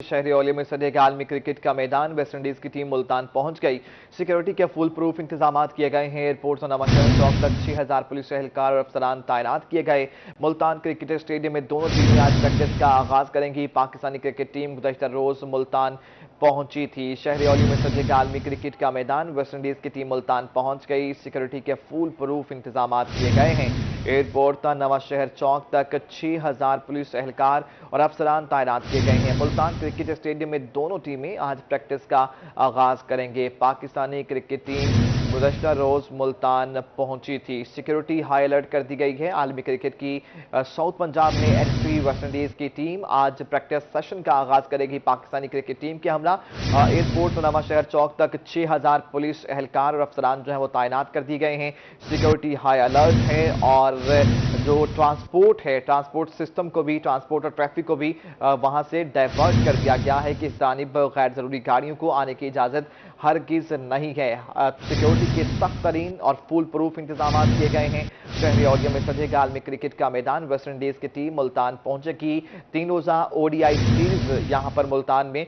शहरी औली में सजे आलमी क्रिकेट का मैदान वेस्ट इंडीज की टीम मुल्तान पहुंच गई। सिक्योरिटी के फुल प्रूफ इंतजाम किए गए हैं। एयरपोर्ट और नवाशहर चौक तक 6000 पुलिस एहलकार और अफसरान तैनात किए गए। मुल्तान क्रिकेट स्टेडियम में दोनों टीमें आज प्रैक्टिस का आगाज करेंगी। पाकिस्तानी क्रिकेट टीम गुज़श्ता रोज मुल्तान पहुंची थी। शहरी औली में सजे आलमी क्रिकेट का मैदान वेस्ट इंडीज की टीम मुल्तान पहुंच गई। सिक्योरिटी के फुल प्रूफ इंतजाम किए गए हैं। एयरपोर्ट तक नवाशहर चौक तक 6000 पुलिस एहलकार और अफसरान तैनात किए गए हैं। मुल्तान क्रिकेट स्टेडियम में दोनों टीमें आज प्रैक्टिस का आगाज करेंगे। पाकिस्तानी क्रिकेट टीम गुज़श्ता रोज मुल्तान पहुंची थी। सिक्योरिटी हाई अलर्ट कर दी गई है। आलमी क्रिकेट की साउथ पंजाब में एंट्री वेस्ट इंडीज की टीम आज प्रैक्टिस सेशन का आगाज करेगी। पाकिस्तानी क्रिकेट टीम के हमला एयरपोर्ट और नवाशहर चौक तक 6000 पुलिस एहलकार और अफसरान जो है वो तैनात कर दिए गए हैं। सिक्योरिटी हाई अलर्ट है और जो ट्रांसपोर्ट है, ट्रांसपोर्ट सिस्टम को भी, ट्रांसपोर्ट और ट्रैफिक को भी वहां से डाइवर्ट कर दिया गया है कि इस जानिब गैर जरूरी गाड़ियों को आने की इजाजत हरगिज नहीं है। सिक्योरिटी के सख्त तरीन और फुल प्रूफ इंतजाम किए गए हैं। शहरी औलिया में सजेगा आलमी क्रिकेट का मैदान। वेस्ट इंडीज की टीम मुल्तान पहुंचेगी। 3 रोजा ओडीआई सीरीज यहां पर मुल्तान में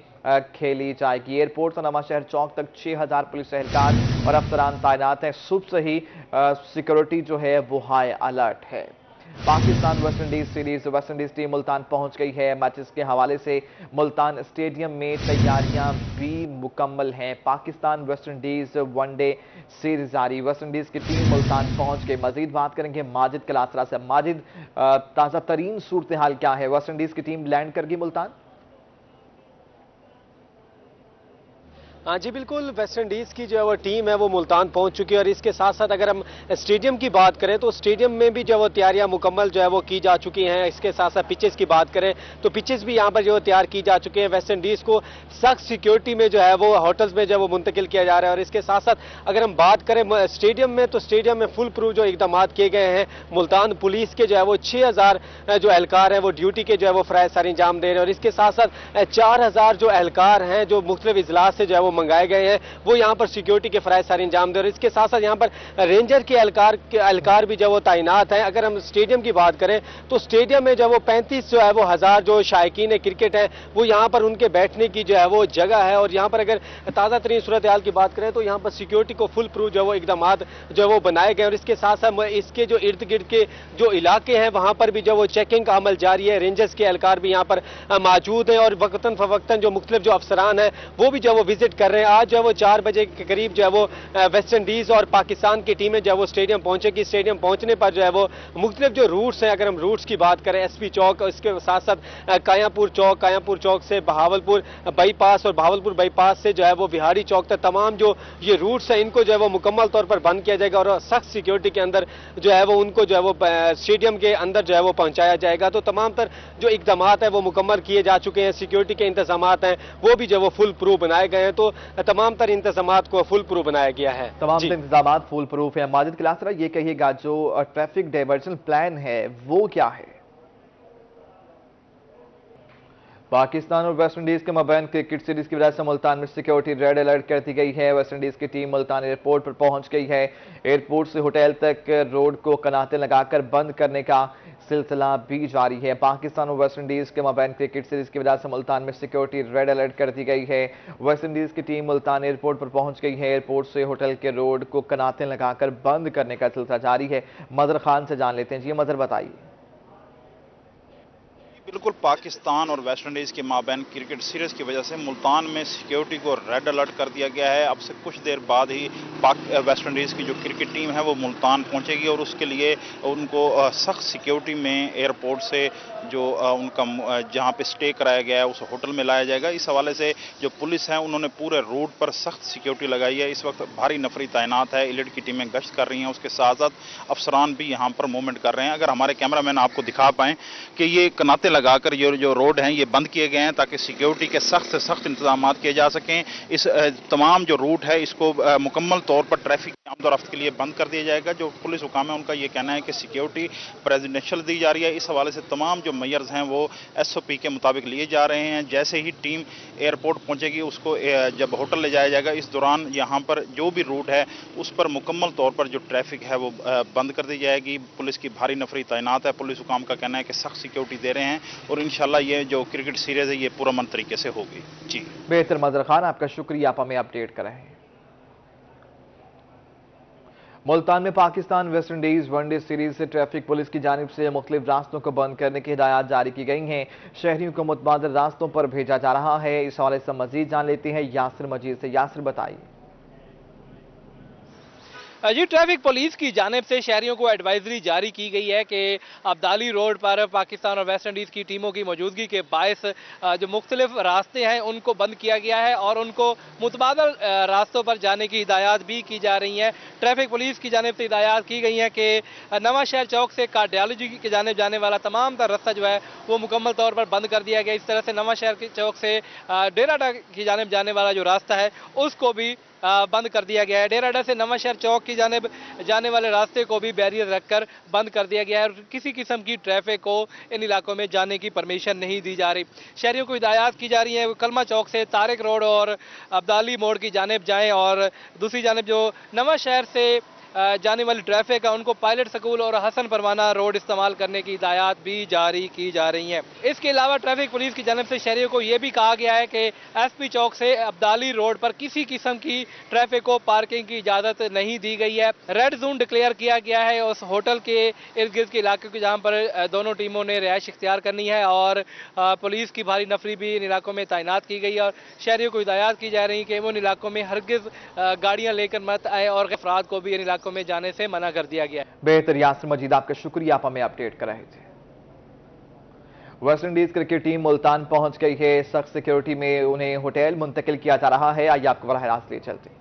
खेली जाएगी। एयरपोर्ट से नवाशहर चौक तक 6000 पुलिस एहलकार और अफसरान तैनात हैं। सुबह से ही सिक्योरिटी जो है वो हाई अलर्ट है। Pakistan West Indies series, West Indies team Multan पहुंच गई है। मैचेस के हवाले से मुल्तान स्टेडियम में तैयारियां भी मुकम्मल हैं। Pakistan West Indies one day series जारी। वेस्ट इंडीज की टीम मुल्तान पहुंच गई। मजीद बात करेंगे माजिद कलासरा से। माजिद, ताज़ा तरीन सूरत हाल क्या है? वेस्ट इंडीज की टीम लैंड कर गई मुल्तान? हाँ जी बिल्कुल, वेस्ट इंडीज़ की जो है वो टीम है वो मुल्तान पहुंच चुकी है। और इसके साथ साथ अगर हम स्टेडियम की बात करें तो स्टेडियम में भी जो है वो तैयारियां मुकम्मल जो है वो की जा चुकी हैं। इसके साथ साथ पिचेस की बात करें तो पिचेस भी यहां पर जो है तैयार की जा चुके हैं। वेस्ट इंडीज़ को सख्त सिक्योरिटी में जो है वो होटल्स में जो है वो मुंतकिल किया जा रहा है। और इसके साथ साथ अगर हम बात करें स्टेडियम में तो स्टेडियम में फुल प्रूफ जो इकदाम किए गए हैं। मुल्तान पुलिस के जो है वो 6000 जो एहलकार हैं वो ड्यूटी के जो है वो फ़राइज़ सारे अंजाम दे रहे हैं। और इसके साथ साथ 4000 जो एहलकार हैं जो मुख्तलिफ इजलास से जो है वो मंगाए गए हैं, वो यहां पर सिक्योरिटी के फ़राइज़ सारे अंजाम दे रहे हैं। इसके साथ साथ यहां पर रेंजर के एहलकार भी जो है वो तैनात हैं। अगर हम स्टेडियम की बात करें तो स्टेडियम में जो है वो 35 जो है वो हजार जो शायकीन क्रिकेट है वो यहां पर उनके बैठने की जो है वो जगह है। और यहां पर अगर ताज़ा तरीन सूरत हाल की बात करें तो यहां पर सिक्योरिटी को फुल प्रूफ जो है वो इकदाम जो है वो बनाए गए। और इसके साथ साथ इसके जो इर्द गिर्द के जो इलाके हैं वहां पर भी जो वो चेकिंग का अमल जारी है। रेंजर्स के एहलकार भी यहां पर मौजूद हैं और वक्तन फवक्तन जो मुख्तलिफ जो अफसरान हैं वो भी जो है वो विजिट कर रहे हैं। आज जो है वो 4 बजे के करीब जो है वो वेस्ट इंडीज और पाकिस्तान की टीमें जो है वो स्टेडियम पहुंचेगी। स्टेडियम पहुंचने पर जो है वो मुख्तलिफ जो रूट्स हैं, अगर हम रूट्स की बात करें एसपी चौक, इसके साथ साथ कायापुर चौक से बहावलपुर बाईपास और बहावलपुर बाईपास से जो है वो बिहारी चौक तक तमाम जो ये रूट्स हैं इनको जो है वो मुकम्मल तौर पर बंद किया जाएगा और सख्त सिक्योरिटी के अंदर जो है वो उनको जो है वो स्टेडियम के अंदर जो है वो पहुंचाया जाएगा। तो तमाम तर जो इकदाम है वो मुकम्मल किए जा चुके हैं। सिक्योरिटी के इंतजाम हैं वो भी जो है वो फुल प्रूफ बनाए गए हैं। तो तमाम तर इंतजाम को फुल प्रूफ बनाया गया है। तमाम इंतजाम फुल प्रूफ है। माजिद कलासरा, ये कहिएगा जो ट्रैफिक डाइवर्जन प्लान है वो क्या है? पाकिस्तान और वेस्ट इंडीज के मबैन क्रिकेट सीरीज की वजह से मुल्तान में सिक्योरिटी रेड अलर्ट कर दी गई है। वेस्ट इंडीज की टीम मुल्तान एयरपोर्ट पर पहुंच गई है। एयरपोर्ट से होटल तक रोड को कनाते लगाकर बंद करने का सिलसिला भी जारी है। पाकिस्तान और वेस्ट इंडीज के मबैन क्रिकेट सीरीज की वजह से मुल्तान में सिक्योरिटी रेड अलर्ट कर दी गई है। वेस्ट इंडीज की टीम मुल्तान एयरपोर्ट पर पहुंच गई है। एयरपोर्ट से होटल के रोड को कनाते लगाकर बंद करने का सिलसिला जारी है। मजहर खान से जान लेते हैं। जी मजहर, बताइए। बिल्कुल, पाकिस्तान और वेस्ट इंडीज़ के माबैन क्रिकेट सीरीज़ की वजह से मुल्तान में सिक्योरिटी को रेड अलर्ट कर दिया गया है। अब से कुछ देर बाद ही वेस्ट इंडीज़ की जो क्रिकेट टीम है वो मुल्तान पहुंचेगी और उसके लिए उनको सख्त सिक्योरिटी में एयरपोर्ट से जो उनका जहां पे स्टे कराया गया है उस होटल में लाया जाएगा। इस हवाले से जो पुलिस है उन्होंने पूरे रूट पर सख्त सिक्योरिटी लगाई है। इस वक्त भारी नफरी तैनात है। इलिट की टीमें गश्त कर रही हैं, उसके साथ साथ अफसरान भी यहाँ पर मूवमेंट कर रहे हैं। अगर हमारे कैमरा मैन आपको दिखा पाएँ कि ये कनाते लगाकर ये जो रोड हैं ये बंद किए गए हैं ताकि सिक्योरिटी के सख्त से सख्त इंतजाम किए जा सकें। इस तमाम जो रूट है इसको मुकम्मल तौर पर ट्रैफिक आमदोरफ्त के लिए बंद कर दिया जाएगा। जो पुलिस हुकाम है उनका ये कहना है कि सिक्योरिटी प्रेसिडेंशियल दी जा रही है। इस हवाले से तमाम जो मेयर्स हैं वो SOP के मुताबिक लिए जा रहे हैं। जैसे ही टीम एयरपोर्ट पहुंचेगी उसको जब होटल ले जाया जाएगा, इस दौरान यहाँ पर जो भी रूट है उस पर मुकम्मल तौर पर जो ट्रैफिक है वो बंद कर दी जाएगी। पुलिस की भारी नफरी तैनात है। पुलिस हुकाम का कहना है कि सख्त सिक्योरिटी दे रहे हैं। اور इंशाल्लाह ये जो क्रिकेट सीरीज़ है ये पुरअमन तरीके से होगी। जी बेहतर मजर खान, आपका शुक्रिया, आप हमें अपडेट कर रहे हैं। मुल्तान में Pakistan West Indies one day series से ट्रैफिक पुलिस की जानिब से मुख्तलिफ रास्तों को बंद करने की हिदायत जारी की गई हैं। शहरियों को मुतबादिल रास्तों पर भेजा जा रहा है। इस हवाले से मजीद जान लेते हैं यासिर मजीद से। यासिर, बताइए। जी, ट्रैफिक पुलिस की जानिब से शहरियों को एडवाइजरी जारी की गई है कि अब्दाली रोड पर पाकिस्तान और वेस्ट इंडीज़ की टीमों की मौजूदगी के बायस जो मुख्तलिफ रास्ते हैं उनको बंद किया गया है और उनको मुतबादल रास्तों पर जाने की हिदायत भी की जा रही हैं। ट्रैफिक पुलिस की जानिब से हिदायत की गई है कि नवा शहर चौक से कार्डियोलॉजी की जानिब जाने वाला तमाम तर रास्ता जो है वो मुकम्मल तौर पर बंद कर दिया गया। इस तरह से नवा शहर चौक से डेराडा की जानिब जाने वाला जो रास्ता है उसको भी बंद कर दिया गया है। डेराडा से नवा शहर चौक की जानिब जाने वाले रास्ते को भी बैरियर रखकर बंद कर दिया गया है और किसी किस्म की ट्रैफिक को इन इलाकों में जाने की परमिशन नहीं दी जा रही। शहरियों को हिदायत की जा रही है कलमा चौक से तारिक रोड और अब्दाली मोड़ की जानिब जाएं और दूसरी जानिब जो नवा शहर से जाने वाली ट्रैफिक है उनको पायलट स्कूल और हसन परवाना रोड इस्तेमाल करने की हिदायत भी जारी की जा रही हैं। इसके अलावा ट्रैफिक पुलिस की जानिब से शहरियों को यह भी कहा गया है कि एसपी चौक से अब्दाली रोड पर किसी किस्म की ट्रैफिक को पार्किंग की इजाज़त नहीं दी गई है। रेड जोन डिक्लेयर किया गया है उस होटल के इर्द गिर्द के इलाके के जहाँ पर दोनों टीमों ने रिहाइश इख्तियार करनी है और पुलिस की भारी नफरी भी इन इलाकों में तैनात की गई है और शहरियों को हिदायत की जा रही है कि उन इलाकों में हरगिज़ गाड़ियाँ लेकर मत आए और अफराद को भी इन इलाकों में जाने से मना कर दिया गया है। बेहतर यासिर मजीद, आपका शुक्रिया, आप हमें अपडेट कर रहे थे। West Indies cricket team Multan पहुंच गई है। सख्त सिक्योरिटी में उन्हें होटल मुंतकिल किया जा रहा है। आइए आपको बराह रास्त ले चलते हैं।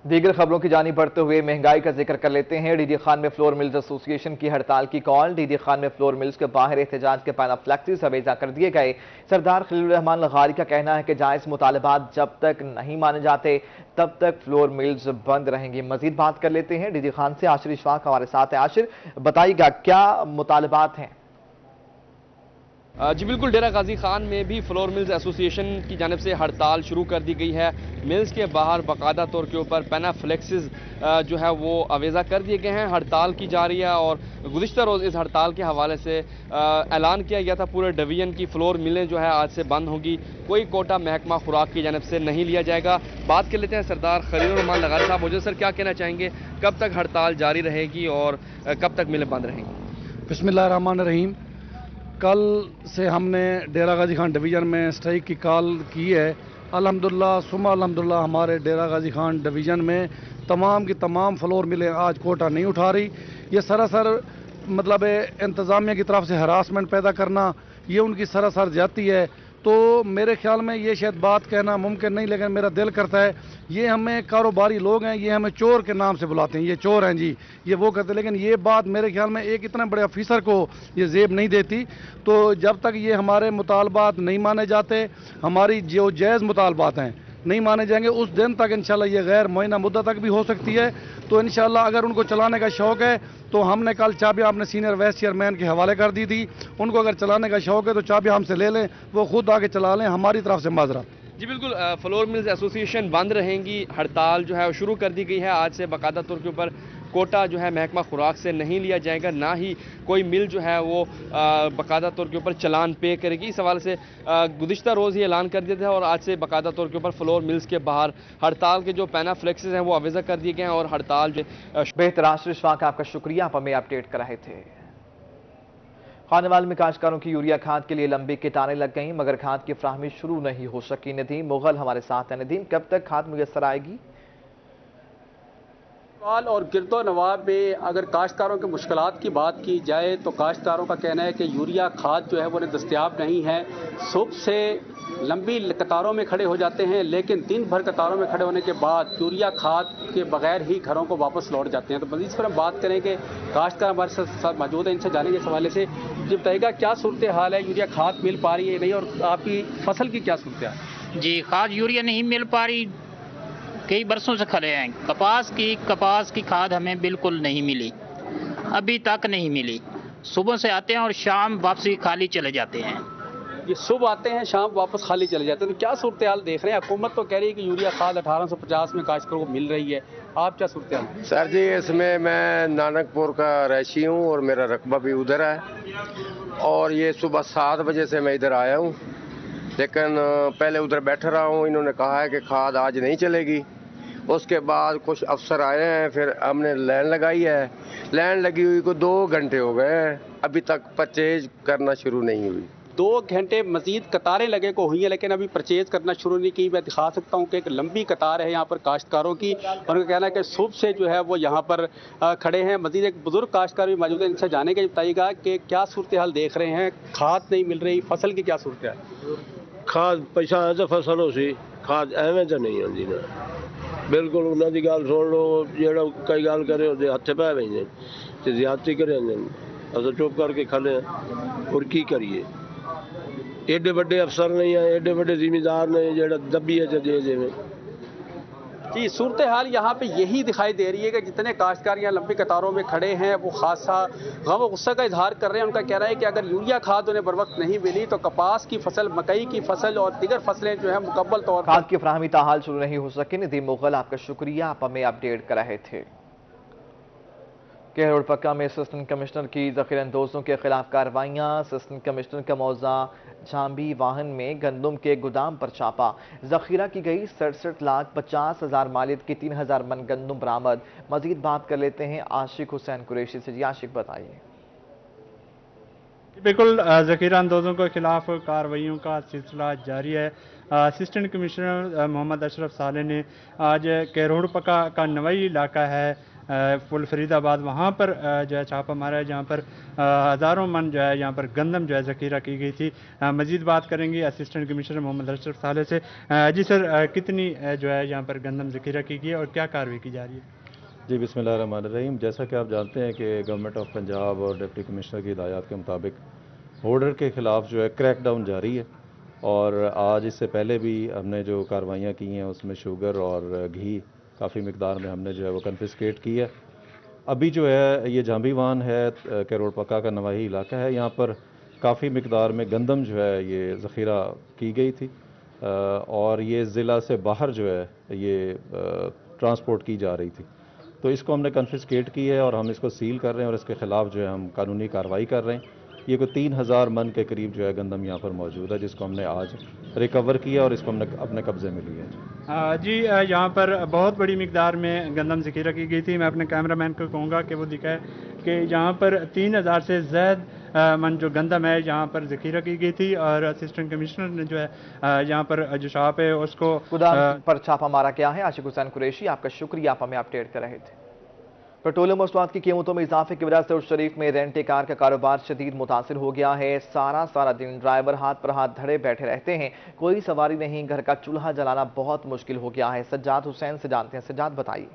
दीगर खबरों की जानी बढ़ते हुए महंगाई का जिक्र कर लेते हैं। डीडी खान में फ्लोर मिल्स एसोसिएशन की हड़ताल की कॉल। डीडी खान में फ्लोर मिल्स के बाहर एहतजाज के पैनाफ्लेक्सिस अवेजा कर दिए गए। सरदार खलील रहमान लगारी का कहना है कि जायज मुतालबात जब तक नहीं माने जाते तब तक फ्लोर मिल्स बंद रहेंगी। मजीद बात कर लेते हैं डीडी खान से। आशिर इशफाक हमारे साथ है। आशिर, बताइएगा क्या मुतालबात हैं? जी बिल्कुल, डेरा गाजी खान में भी फ्लोर मिल्स एसोसिएशन की जानिब से हड़ताल शुरू कर दी गई है। मिल्स के बाहर बाकायदा तौर के ऊपर पैनाफ्लेक्सिस जो है वो अवेजा कर दिए गए हैं। हड़ताल की जा रही है और गुज़िश्ता रोज़ इस हड़ताल के हवाले से ऐलान किया गया था पूरे डिवीजन की फ्लोर मिलें जो है आज से बंद होंगी। कोई कोटा महकमा खुराक की जानिब से नहीं लिया जाएगा। बात कर लेते हैं सरदार खलील रहमान लगारी साहब। मुझे सर क्या कहना चाहेंगे, कब तक हड़ताल जारी रहेगी और कब तक मिलें बंद रहेंगी? बिस्मिल्लाहिर्रहमानिर्रहीम। कल से हमने डेरा गाजी खान डिवीज़न में स्ट्राइक की कॉल की है। अल्हम्दुलिल्लाह सुम्मा अल्हम्दुलिल्लाह हमारे डेरा गाजी खान डिवीज़न में तमाम की तमाम फ्लोर मिलें आज कोटा नहीं उठा रही। ये सरासर मतलब इंतज़ामिया की तरफ से हरासमेंट पैदा करना, ये उनकी सरासर जाती है। तो मेरे ख्याल में ये शायद बात कहना मुमकिन नहीं, लेकिन मेरा दिल करता है। ये हमें कारोबारी लोग हैं, ये हमें चोर के नाम से बुलाते हैं, ये चोर हैं जी, ये वो कहते हैं, लेकिन ये बात मेरे ख्याल में एक इतने बड़े ऑफिसर को ये जेब नहीं देती। तो जब तक ये हमारे मुतालबात नहीं माने जाते, हमारी जो जायज़ मुतालबात हैं नहीं माने जाएंगे, उस दिन तक इंशाल्लाह ये गैर मुअय्यना मुद्दत तक भी हो सकती है। तो इंशाल्लाह अगर उनको चलाने का शौक़ है तो हमने कल चाबियाँ अपने सीनियर वाइस चेयरमैन के हवाले कर दी थी, उनको अगर चलाने का शौक़ है तो चाबियाँ हमसे ले लें, वो खुद आके चला लें, हमारी तरफ से माजरा। जी बिल्कुल, फ्लोर मिल्स एसोसिएशन बंद रहेंगी, हड़ताल जो है वो शुरू कर दी गई है। आज से बाकायदा तौर के ऊपर कोटा जो है महकमा खुराक से नहीं लिया जाएगा, ना ही कोई मिल जो है वो बाकायदा तौर के ऊपर चलान पे करेगी। इस हवाले से गुज़िश्ता रोज़ ही ऐलान कर दिया था और आज से बाकायदा तौर के ऊपर फ्लोर मिल्स के बाहर हड़ताल के जो पैनाफ्लेक्सेस हैं वो अवेज़ा कर दिए गए हैं और हड़ताल जो बेहतर आश्रिशवाक, आपका शुक्रिया, आप हमें अपडेट कर रहे थे। खानेवाल में काश्तकारों की यूरिया खाद के लिए लंबी कतारें लग गईं, मगर खाद की फ्राहमी शुरू नहीं हो सकी। नदीम मुगल हमारे साथ है। नदीम, कब तक खाद मुयस्सर आएगी? और गिरदो नवाब में अगर काश्तकारों की मुश्किलात की बात की जाए तो काश्तकारों का कहना है कि यूरिया खाद जो है वो दस्तयाब नहीं है। सुबह से लंबी कतारों में खड़े हो जाते हैं, लेकिन दिन भर कतारों में खड़े होने के बाद यूरिया खाद के बगैर ही घरों को वापस लौट जाते हैं। तो मज़ीद पर हम बात करें कि काश्तकार हमारे साथ मौजूद है, इनसे जानेंगे इस हवाले से। जी बताइएगा, क्या सूरत हाल है, यूरिया खाद मिल पा रही है नहीं, और आपकी फसल की क्या सूरत है? जी, खाद यूरिया नहीं मिल पा रही, कई बरसों से खड़े हैं। कपास की खाद हमें बिल्कुल नहीं मिली, अभी तक नहीं मिली। सुबह से आते हैं और शाम वापसी खाली चले जाते हैं। ये सुबह आते हैं, शाम वापस खाली चले जाते हैं, तो क्या सूरत हाल देख रहे हैं? हुकूमत तो कह रही है कि यूरिया खाद 1850 में काश्तकारों को मिल रही है, आप क्या सूरत हाल? सर जी, इसमें मैं नानकपुर का रैशी हूँ और मेरा रकबा भी उधर है, और ये सुबह 7 बजे से मैं इधर आया हूँ, लेकिन पहले उधर बैठा रहा हूँ। इन्होंने कहा है कि खाद आज नहीं चलेगी। उसके बाद कुछ अफसर आए हैं, फिर हमने लाइन लगाई है। लाइन लगी हुई को 2 घंटे हो गए हैं, अभी तक परचेज करना शुरू नहीं हुई। 2 घंटे मजीद कतारें लगे को हुई हैं, लेकिन अभी परचेज करना शुरू नहीं की। मैं दिखा सकता हूँ कि एक लंबी कतार है यहाँ पर काश्तकारों की, और उनका कहना है कि सुबह से जो है वो यहाँ पर खड़े हैं। मजीद एक बुजुर्ग काश्तकार भी मौजूद है, इनसे जाने के बताइएगा कि क्या सूरत हाल देख रहे हैं, खाद नहीं मिल रही, फसल की क्या सूरत है? खाद पैसा है तो फसल हो सी, खाद एवं तो नहीं आती ना, बिल्कुल उन्होंने की गल सुन लो, जो कई गल करे हथे पै पैंदे ते ज्यादती करे अस चुप करके खड़े हैं, और की करिए? एडे बड़े अफसर नहीं है, एडे बड़े जिम्मेदार नहीं जो दबी है दे देवे। जी, सूरत हाल यहाँ पे यही दिखाई दे रही है कि जितने काश्तकार यहाँ लंबी कतारों में खड़े हैं वो खासा गम और गुस्सा का इजहार कर रहे हैं। उनका कहना है कि अगर यूरिया खाद उन्हें बर वक्त नहीं मिली तो कपास की फसल, मकई की फसल और दीगर फसलें जो है मुकम्मल तौर पर खाद की फ्राहमी ताहाल शुरू नहीं हो सकी। नदीम मुगल, आपका शुक्रिया, आप हमें अपडेट कर रहे थे। केहरोड पक्का में असिस्टेंट कमिश्नर की ज़ख़ीरा अंदोज़ों के खिलाफ कार्रवाइयाँ। असिस्टेंट कमिश्नर का मौजा झांबी वाहन में गंदम के गोदाम पर छापा, ज़ख़ीरा की गई 67,50,000 मालियत की 3,000 मन गंदम बरामद। मजीद बात कर लेते हैं आशिक हुसैन कुरैशी से। जी आशिक, बताइए। बिल्कुल, ज़ख़ीरा अंदोज़ों के खिलाफ कार्रवाइयों का सिलसिला जारी है। असिस्टेंट कमिश्नर मोहम्मद अशरफ साले ने आज केहरोड पक्का का नवई इलाका है फुल फरीदाबाद, वहाँ पर जो है छापा मारा है, जहाँ पर हज़ारों मन जो है यहाँ पर गंदम जो है ज़ख़ीरा की गई थी। मज़ीद बात करेंगे असिस्टेंट कमिश्नर मोहम्मद अशरफ साले से। जी सर, कितनी जो है यहाँ पर गंदम ज़ख़ीरा की गई है और क्या कार्रवाई की जा रही है? जी बिस्मिल्लाहिर्रहमानिर्रहीम। जैसा कि आप जानते हैं कि गवर्नमेंट ऑफ पंजाब और डिप्टी कमिश्नर की हिदायत के मुताबिक होल्डर के ख़िलाफ़ जो है क्रैक डाउन जारी है, और आज इससे पहले भी हमने जो कार्रवाइयाँ की हैं उसमें शुगर और घी काफ़ी मिकदार में हमने जो है वो कन्फिस्केट की है। अभी जो है ये झांबी वाहन है, केहरोड पक्का का नवाही इलाका है, यहाँ पर काफ़ी मिकदार में गंदम जो है ये ज़ख़ीरा की गई थी, और ये ज़िला से बाहर जो है ये ट्रांसपोर्ट की जा रही थी। तो इसको हमने कन्फिस्केट की है और हम इसको सील कर रहे हैं, और इसके ख़िलाफ़ जो है हम कानूनी कार्रवाई कर रहे हैं। ये कोई 3,000 मन के करीब जो है गंदम यहाँ पर मौजूद है, जिसको हमने आज रिकवर किया और इसको हमने अपने कब्ज़े में लिया है। जी, यहाँ पर बहुत बड़ी मिकदार में गंदम ज़ख़ीरा की गई थी। मैं अपने कैमरामैन को कहूँगा कि वो दिखाए कि यहाँ पर 3,000 से ज़्यादा मन जो गंदम है यहाँ पर ज़ख़ीरा की गई थी, और असिस्टेंट कमिश्नर ने जो है यहाँ पर जो शॉप है उसको गोदाम पर छापा मारा क्या है। आशिक हुसैन कुरैशी, आपका शुक्रिया, आप हमें अपडेट कर रहे थे। पेट्रोलियम मसनूआत की कीमतों में इजाफे की वजह से उर्स शरीफ में रेंट ए कार का कारोबार शदीद मुतासिर हो गया है। सारा दिन ड्राइवर हाथ पर हाथ धरे बैठे रहते हैं, कोई सवारी नहीं, घर का चूल्हा जलाना बहुत मुश्किल हो गया है। सज्जाद हुसैन से जानते हैं। सज्जाद बताइए।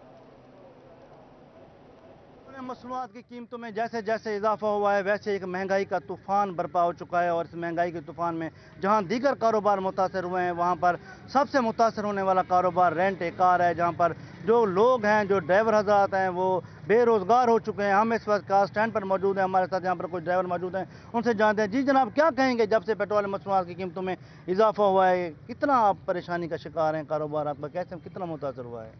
मसनूआत की कीमतों में जैसे जैसे इजाफा हुआ है वैसे एक महंगाई का तूफान बरपा हो चुका है, और इस महंगाई के तूफान में जहां दीगर कारोबार मुतासर हुए हैं, वहां पर सबसे मुतासर होने वाला कारोबार रेंट ए कार है, जहां पर जो लोग हैं, जो ड्राइवर हज़रात हैं, वो बेरोज़गार हो चुके हैं। हम इस वक्त कार स्टैंड पर मौजूद हैं, हमारे साथ यहाँ पर कुछ ड्राइवर मौजूद हैं, उनसे जानते हैं। जी जनाब, क्या कहेंगे जब से पेट्रोल मसनूआत की कीमतों में इजाफा हुआ है, कितना आप परेशानी का शिकार हैं, कारोबार आपका कैसे कितना मुतासर हुआ है?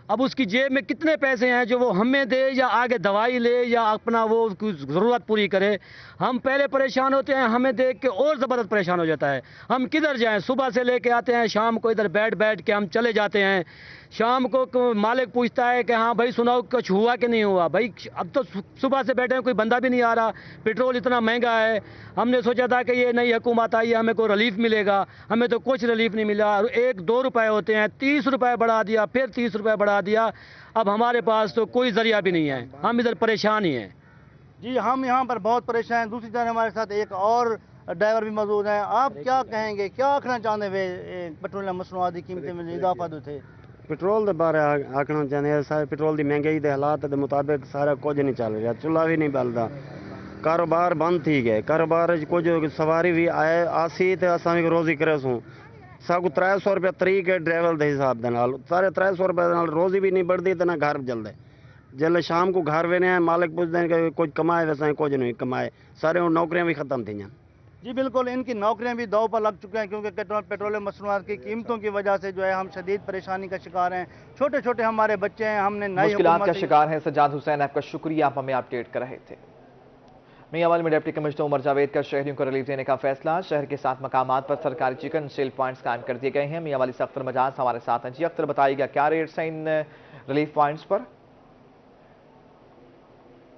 अब उसकी जेब में कितने पैसे हैं जो वो हमें दे या आगे दवाई ले या अपना वो ज़रूरत पूरी करे। हम पहले परेशान होते हैं, हमें देख के और ज़बरदस्त परेशान हो जाता है। हम किधर जाएं, सुबह से लेके आते हैं, शाम को इधर बैठ के हम चले जाते हैं। शाम को मालिक पूछता है कि हाँ भाई सुनाओ कुछ हुआ कि नहीं हुआ। भाई अब तो सुबह से बैठे हैं, कोई बंदा भी नहीं आ रहा, पेट्रोल इतना महंगा है। हमने सोचा था कि ये नई हुकूमत आई है, हमें कोई रिलीफ मिलेगा, हमें तो कुछ रिलीफ नहीं मिला। 1-2 रुपए होते हैं, 30 रुपए बढ़ा दिया, फिर 30 रुपए बढ़ा दिया। अब हमारे पास तो कोई जरिया भी नहीं है, हम इधर परेशान ही हैं। जी हम यहाँ पर बहुत परेशान हैं। दूसरी तरफ हमारे साथ एक और ड्राइवर भी मौजूद हैं। आप क्या कहेंगे, क्या आखना चाहते हुए पेट्रोलियम मसनूआत की कीमतें में इजाफा जो थे? पेट्रोल के बारे आखना चाहते हैं, सारे पेट्रोल की महंगाई के हालात के मुताबिक सारा कुछ नहीं चल रहा, चूल्हा भी नहीं बलता, कारोबार बंद थी गए। कारोबार कुछ सवारी भी आए आसी तो असा भी रोजी करे सूँ सबको 300 रुपया तरीक है ड्राइवर के हिसाब के नाल, सारे 300 रुपये रोजी भी नहीं बढ़ती तो ना घर चलते। जल्द शाम को घर वेने हैं, मालिक पूछते हैं कि कुछ कमाए, वैसा कुछ नहीं कमाए, सारे नौकरियां भी खत्म थी। जी बिल्कुल, इनकी नौकरियां भी दांव पर लग चुके हैं, क्योंकि पेट्रोलियम मसनूआत की कीमतों की वजह से जो है हम शदीद परेशानी का शिकार हैं। छोटे छोटे हमारे बच्चे हैं, हमने नई मुश्किलात का शिकार हैं। सज्जाद हुसैन, आपका शुक्रिया, आप हमें अपडेट कर रहे थे। मियांवाली में डिप्टी कमिश्नर उमर जावेद का शहरियों को रिलीफ देने का फैसला। शहर के 7 मकामात पर सरकारी चिकन सेल पॉइंट्स कायम कर दिए गए हैं। मियांवाली से अख्तर मजाज हमारे साथ हैं। जी अख्तर, बताइएगा क्या रेट्स हैं इन रिलीफ पॉइंट्स पर?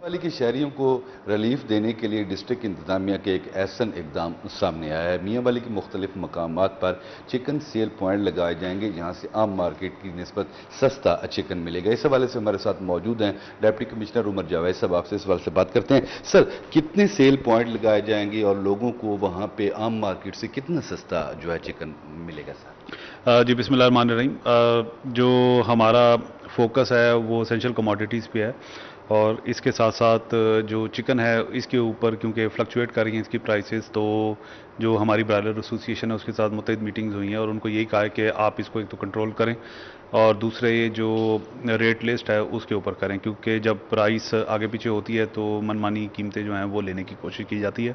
वाली के शहरियों को रिलीफ देने के लिए डिस्ट्रिक्ट इंतजामिया के एक ऐसन इकदाम सामने आया है। मियांवाली के मुख्तलिफ मकामात पर चिकन सेल पॉइंट लगाए जाएंगे, जहाँ से आम मार्केट की निस्बत सस्ता चिकन मिलेगा। इस हवाले से हमारे साथ मौजूद हैं डिप्टी कमिश्नर उमर जावेद साहब। आपसे इस सवाल से बात करते हैं। सर, कितने सेल पॉइंट लगाए जाएंगे और लोगों को वहाँ पे आम मार्केट से कितना सस्ता जो है चिकन मिलेगा? सर जी बिस्मिल्लाहिर्रहमानिर्रहीम। जो हमारा फोकस है वो एसेंशियल कमोडिटीज़ पे है, और इसके साथ साथ जो चिकन है इसके ऊपर क्योंकि फ्लक्चुएट कर रही हैं इसकी प्राइसेस, तो जो हमारी ब्रायलर एसोसिएशन है उसके साथ मुतअद्दिद मीटिंग्स हुई हैं और उनको यही कहा है कि आप इसको एक तो कंट्रोल करें और दूसरे ये जो रेट लिस्ट है उसके ऊपर करें, क्योंकि जब प्राइस आगे पीछे होती है तो मनमानी कीमतें जो हैं वो लेने की कोशिश की जाती है।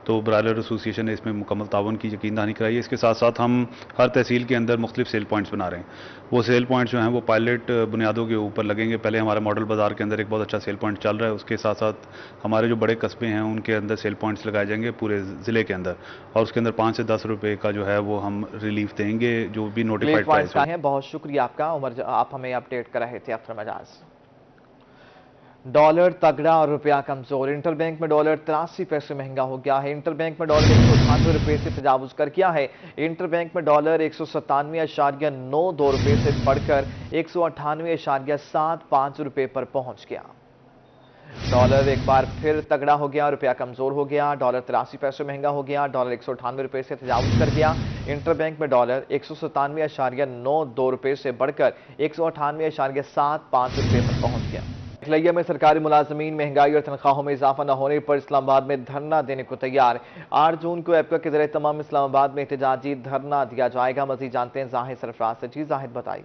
तो ब्रायलर एसोसिएशन ने इसमें मुकम्मल तावन की यकीन दहानी कराई है। इसके साथ साथ हम हर तहसील के अंदर मुख्तलिफ सेल पॉइंट्स बना रहे हैं। वो सेल पॉइंट्स जो हैं वो पायलट बुनियादों के ऊपर लगेंगे। पहले हमारे मॉडल बाज़ार के अंदर एक बहुत अच्छा सेल पॉइंट चल रहा है, उसके साथ साथ हमारे जो बड़े कस्बे हैं उनके अंदर सेल पॉइंट्स लगाए जाएंगे पूरे ज़िले के अंदर, और उसके अंदर 5 से 10 रुपए का जो है वो हम रिलीफ देंगे जो भी नोटिफाइड प्राइस है। बहुत शुक्रिया आपका उमर, आप हमें अपडेट कर रहे थे अख्तर मजाज। डॉलर तगड़ा और रुपया कमजोर। इंटरबैंक में डॉलर 83 पैसे महंगा हो गया है। इंटरबैंक में डॉलर 198 रुपये से तजावुज कर किया है। इंटरबैंक में डॉलर 197.92 रुपये से बढ़कर 198.75 रुपये पर पहुंच गया। डॉलर एक बार फिर तगड़ा हो गया, रुपया कमजोर हो गया। डॉलर 83 पैसे महंगा हो गया, डॉलर 198 रुपये से तजावुज कर गया। इंटरबैंक में डॉलर 197.92 रुपये से बढ़कर 198.75 रुपये पर पहुंच गया। इखलिया में सरकारी मुलाजमीन महंगाई और तनख्वाहों में इजाफा न होने पर इस्लामाबाद में धरना देने को तैयार। 8 जून को एपका के जरिए तमाम इस्लामाबाद में एहतजाजी धरना दिया जाएगा। मजीद जानते हैं जाहिद सरफराज से। जी जाहिद, बताइए।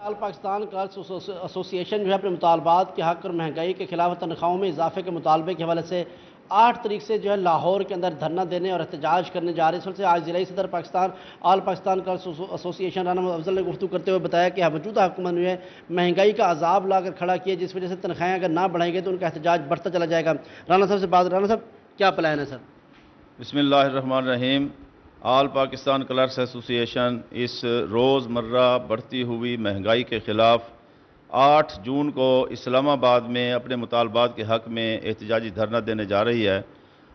ऑल पाकिस्तान कर्ज एसोसिएशन जो है अपने मुतालबात के हक और महंगाई के खिलाफ तनख्वाहों में इजाफे के मुतालबे के हवाले से 8 तारीख से जो है लाहौर के अंदर धरना देने और एहतजाज करने जा रहे हैं। इस वजह से आज जिला सदर पाकिस्तान ऑल पाकिस्तान कर्ज एसोसिएशन राना अफजल ने गुफ्तगू करते हुए बताया कि मौजूदा हुकूमत ने महंगाई का अजाब लाकर खड़ा किया, जिस वजह से तनख्वाहें अगर ना बढ़ाएंगे तो उनका एहतजाज बढ़ता चला जाएगा। राना साहब से बात। राना साहब, क्या प्लान है सर? बिस्मिल्लाहिर्रहमानिर्रहीम। ऑल पाकिस्तान क्लर्क्स एसोसिएशन इस रोज़मर्रा बढ़ती हुई महंगाई के ख़िलाफ़ 8 जून को इस्लामाबाद में अपने मुतालबात के हक़ में एहतजाजी धरना देने जा रही है,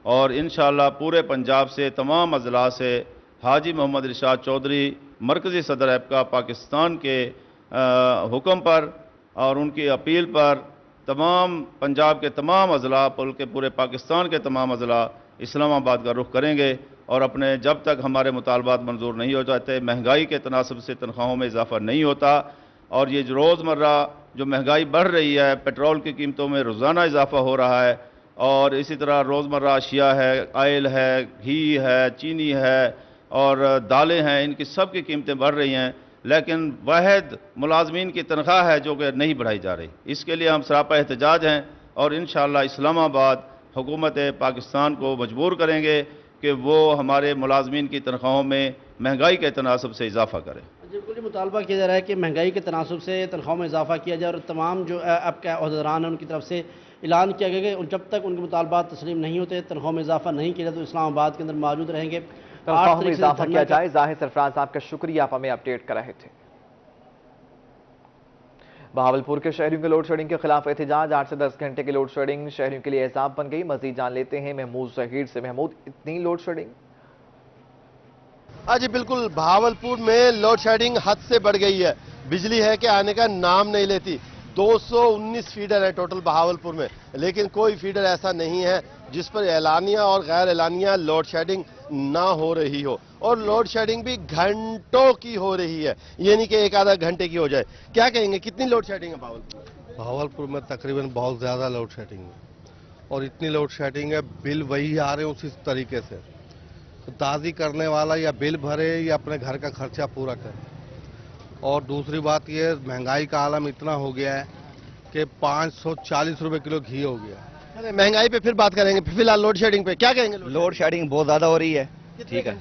और इंशाअल्लाह पूरे पंजाब से तमाम अजला से हाजी मोहम्मद इरशाद चौधरी मरकज़ी सदर एपका पाकिस्तान के हुक्म पर اور ان کی اپیل پر تمام پنجاب کے تمام اضلاع بلکہ پورے پاکستان کے تمام اضلاع اسلام آباد کا رخ کریں گے اور اپنے جب تک ہمارے مطالبات منظور نہیں ہو جاتے، مہنگائی کے تناسب سے تنخواہوں میں اضافہ نہیں ہوتا اور یہ جو روزمرہ جو مہنگائی بڑھ رہی ہے، پیٹرول کی قیمتوں میں روزانہ اضافہ ہو رہا ہے اور اسی طرح روزمرہ اشیاء ہے، آئل ہے، گھی ہے، چینی ہے اور دالیں ہیں، ان کی سب کی قیمتیں بڑھ رہی ہیں، لیکن واحد ملازمین کی تنخواہ ہے جو کہ نہیں بڑھائی جا رہی۔ اس کے لیے ہم سراپا احتجاج ہیں اور انشاءاللہ اسلام آباد حکومت پاکستان کو مجبور کریں گے کہ وہ ہمارے ملازمین کی تنخواہوں میں مہنگائی کے تناسب سے اضافہ کریں۔ بالکل یہ مطالبہ کیا جا رہا ہے کہ مہنگائی کے تناسب سے تنخواہوں میں اضافہ کیا جائے اور تمام جو اب کے عہدیداران ہیں ان کی طرف سے اعلان کیا گیا کہ جب تک ان کے مطالبات تسلیم نہیں ہوتے، تنخواہوں میں اضافہ نہیں کیا جائے تو اسلام آباد کے اندر موجود رہیں گے۔ تنخواہوں میں اضافہ کیا جائے۔ ظاہر سرفراز آپ کا شکریہ، آپ ہمیں اپڈیٹ کر رہے تھے۔ بہاولپور کے شہریوں کے لوڈ شیڈنگ کے خلاف احتجاج، 8 سے 10 گھنٹے کی لوڈ شیڈنگ شہریوں کے لیے عذاب بن گئی۔ مزید جان لیتے ہیں محمود ظہیر سے۔ محمود، اتنی لوڈ شیڈنگ؟ ہاں جی بالکل، بہاولپور میں لوڈ شیڈنگ حد سے بڑھ گئی ہے، بجلی ہے کہ آنے کا نام نہیں لیتی۔ 219 فیڈر ہے ٹوٹل بہاولپور میں، لیکن کوئی فیڈر ایسا نہیں ہے جس پر اعلانیہ اور غیر اعلانیہ لوڈ شیڈنگ نہ ہو رہی ہو، اور لوڈ شیڈنگ بھی گھنٹوں کی ہو رہی ہے، یہ نہیں کہ ایک آدھا گھنٹے کی ہو جائے۔ کیا کہیں گے، کتنی لوڈ شیڈنگ ہے بہاولپور؟ بہاولپور میں تقریباً بہت زیادہ لوڈ شیڈنگ ہے، اور اتنی لوڈ شیڈنگ ہے بل وہی آ رہے ہیں اسی طریقے سے۔ تازی کرنے والا یا بل بھرے یا اپنے گھر کا خرچہ پورا کرے۔ اور دوسری بات یہ، مہنگائی کا عالم اتنا ہو گیا ہے کہ 540 روپے کلو گھی ہو گیا۔ مہنگائی پہ پھر بات کریں گے، فی الحال لوڈ شیڈنگ پہ کیا کہیں گے؟ لوڈ شیڈنگ بہت زیادہ ہو رہی ہے، ٹھیک ہے،